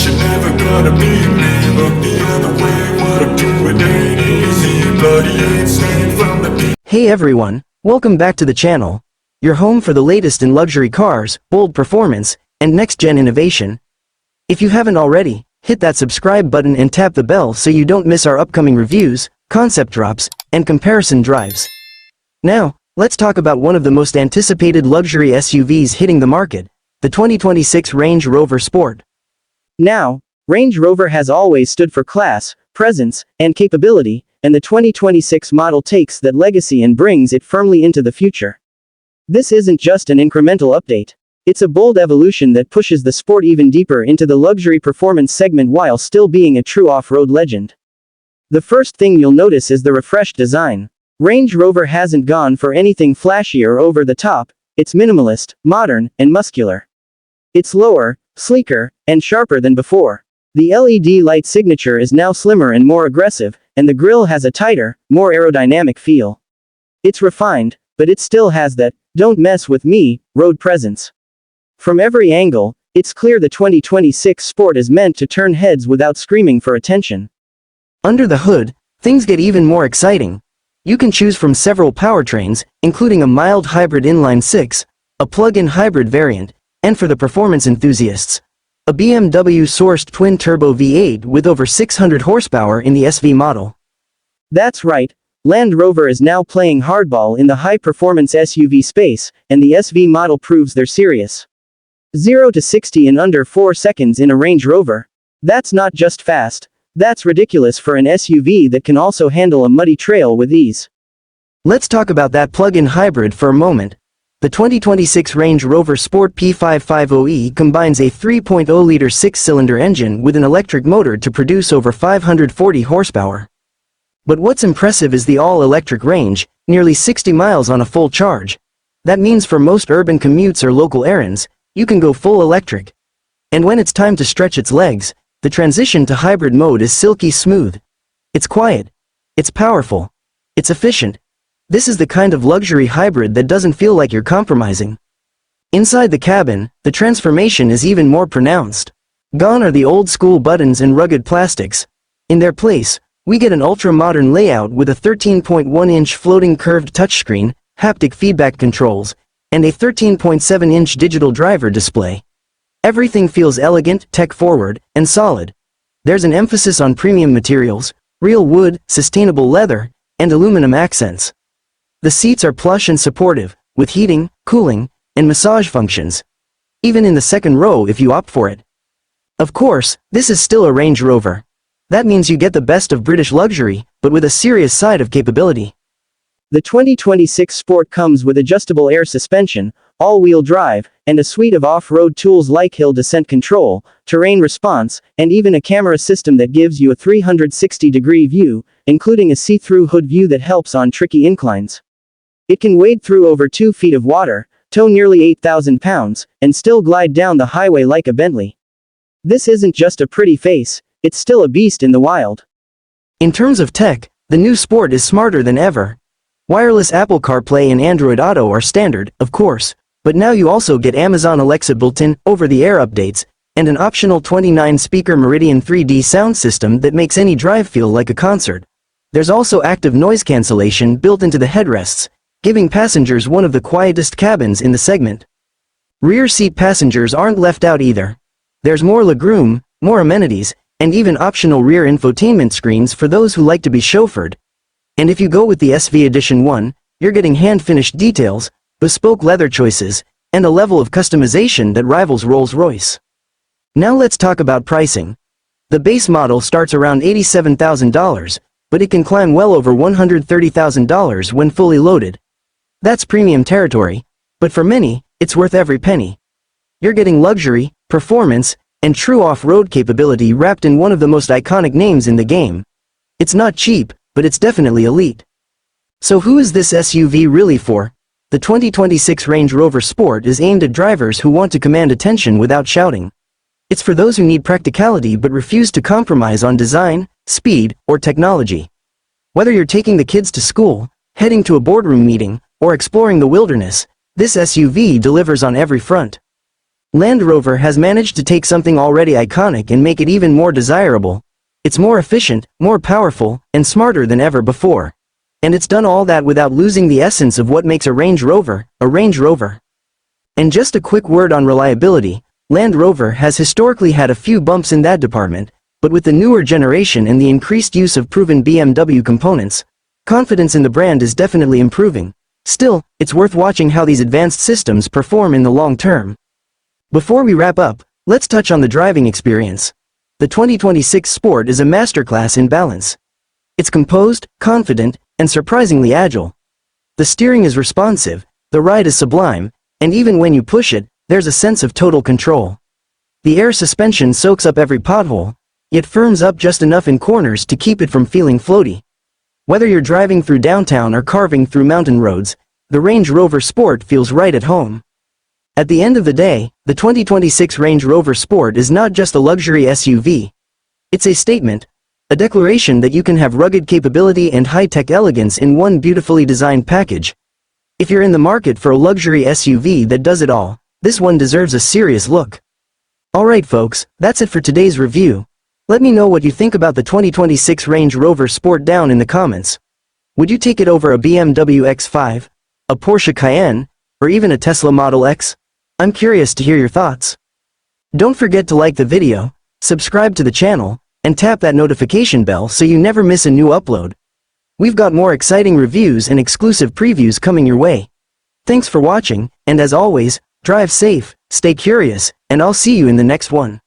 but you're never gonna beat me. Look the other way, what I'm doing ain't easy. Bloody instinct from the beat. Hey everyone, welcome back to the channel. Your home for the latest in luxury cars, bold performance, and next-gen innovation. If you haven't already, hit that subscribe button and tap the bell so you don't miss our upcoming reviews, concept drops, and comparison drives. Now, let's talk about one of the most anticipated luxury SUVs hitting the market, the 2026 Range Rover Sport. Now, Range Rover has always stood for class, presence, and capability, and the 2026 model takes that legacy and brings it firmly into the future. This isn't just an incremental update. It's a bold evolution that pushes the Sport even deeper into the luxury performance segment while still being a true off-road legend. The first thing you'll notice is the refreshed design. Range Rover hasn't gone for anything flashy or over the top. It's minimalist, modern, and muscular. It's lower, sleeker, and sharper than before. The LED light signature is now slimmer and more aggressive, and the grille has a tighter, more aerodynamic feel. It's refined, but it still has that "don't mess with me" road presence. From every angle, it's clear the 2026 Sport is meant to turn heads without screaming for attention. Under the hood, things get even more exciting. You can choose from several powertrains, including a mild hybrid inline-six, a plug-in hybrid variant, and for the performance enthusiasts, a BMW-sourced twin-turbo V8 with over 600 horsepower in the SV model. That's right, Land Rover is now playing hardball in the high-performance SUV space, and the SV model proves they're serious. 0 to 60 in under 4 seconds in a Range Rover. That's not just fast, that's ridiculous for an SUV that can also handle a muddy trail with ease. Let's talk about that plug-in hybrid for a moment. The 2026 Range Rover Sport P550e combines a 3.0-liter six-cylinder engine with an electric motor to produce over 540 horsepower. But what's impressive is the all-electric range, nearly 60 miles on a full charge. That means for most urban commutes or local errands, you can go full electric. And when it's time to stretch its legs, the transition to hybrid mode is silky smooth. It's quiet. It's powerful. It's efficient. This is the kind of luxury hybrid that doesn't feel like you're compromising. Inside the cabin, the transformation is even more pronounced. Gone are the old-school buttons and rugged plastics. In their place, we get an ultra-modern layout with a 13.1-inch floating curved touchscreen, haptic feedback controls, and a 13.7-inch digital driver display. Everything feels elegant, tech-forward, and solid. There's an emphasis on premium materials, real wood, sustainable leather, and aluminum accents. The seats are plush and supportive, with heating, cooling, and massage functions. Even in the second row if you opt for it. Of course, this is still a Range Rover. That means you get the best of British luxury, but with a serious side of capability. The 2026 Sport comes with adjustable air suspension, all-wheel drive, and a suite of off-road tools like hill descent control, terrain response, and even a camera system that gives you a 360-degree view, including a see-through hood view that helps on tricky inclines. It can wade through over 2 feet of water, tow nearly 8,000 pounds, and still glide down the highway like a Bentley. This isn't just a pretty face, it's still a beast in the wild. In terms of tech, the new Sport is smarter than ever. Wireless Apple CarPlay and Android Auto are standard, of course, but now you also get Amazon Alexa built-in, over-the-air updates, and an optional 29-speaker Meridian 3D sound system that makes any drive feel like a concert. There's also active noise cancellation built into the headrests, giving passengers one of the quietest cabins in the segment. Rear seat passengers aren't left out either. There's more legroom, more amenities, and even optional rear infotainment screens for those who like to be chauffeured. And if you go with the SV Edition 1, you're getting hand-finished details, bespoke leather choices, and a level of customization that rivals Rolls-Royce. Now let's talk about pricing. The base model starts around $87,000, but it can climb well over $130,000 when fully loaded. That's premium territory, but for many, it's worth every penny. You're getting luxury, performance, and true off-road capability wrapped in one of the most iconic names in the game. It's not cheap, but it's definitely elite. So who is this SUV really for? The 2026 Range Rover Sport is aimed at drivers who want to command attention without shouting. It's for those who need practicality but refuse to compromise on design, speed, or technology. Whether you're taking the kids to school, heading to a boardroom meeting, or exploring the wilderness, this SUV delivers on every front. Land Rover has managed to take something already iconic and make it even more desirable. It's more efficient, more powerful, and smarter than ever before. And it's done all that without losing the essence of what makes a Range Rover, a Range Rover. And just a quick word on reliability, Land Rover has historically had a few bumps in that department, but with the newer generation and the increased use of proven BMW components, confidence in the brand is definitely improving. Still, it's worth watching how these advanced systems perform in the long term. Before we wrap up, let's touch on the driving experience. The 2026 Sport is a masterclass in balance. It's composed, confident, and surprisingly agile. The steering is responsive, the ride is sublime, and even when you push it, there's a sense of total control. The air suspension soaks up every pothole, yet firms up just enough in corners to keep it from feeling floaty. Whether you're driving through downtown or carving through mountain roads, the Range Rover Sport feels right at home. At the end of the day, the 2026 Range Rover Sport is not just a luxury SUV. It's a statement, a declaration that you can have rugged capability and high-tech elegance in one beautifully designed package. If you're in the market for a luxury SUV that does it all, this one deserves a serious look. Alright folks, that's it for today's review. Let me know what you think about the 2026 Range Rover Sport down in the comments. Would you take it over a BMW X5, a Porsche Cayenne, or even a Tesla Model X? I'm curious to hear your thoughts. Don't forget to like the video, subscribe to the channel, and tap that notification bell so you never miss a new upload. We've got more exciting reviews and exclusive previews coming your way. Thanks for watching, and as always, drive safe, stay curious, and I'll see you in the next one.